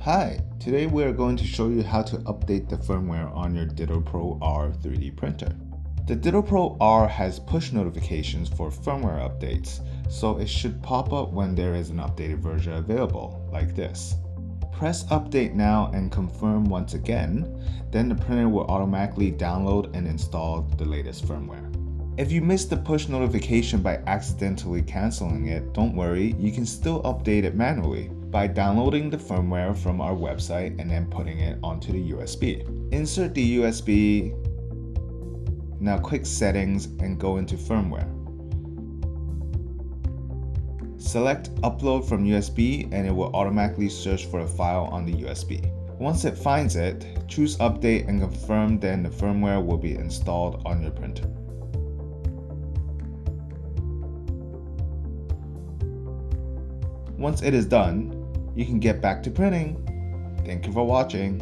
Hi, today we are going to show you how to update the firmware on your DittoPro-R 3D printer. The DittoPro-R has push notifications for firmware updates, so it should pop up when there is an updated version available, like this. Press Update Now and confirm once again, then the printer will automatically download and install the latest firmware. If you missed the push notification by accidentally canceling it, don't worry, you can still update it manually by downloading the firmware from our website and then putting it onto the USB. Insert the USB, now click Settings and go into Firmware. Select Upload from USB and it will automatically search for the file on the USB. Once it finds it, choose Update and confirm, then the firmware will be installed on your printer. Once it is done, you can get back to printing. Thank you for watching.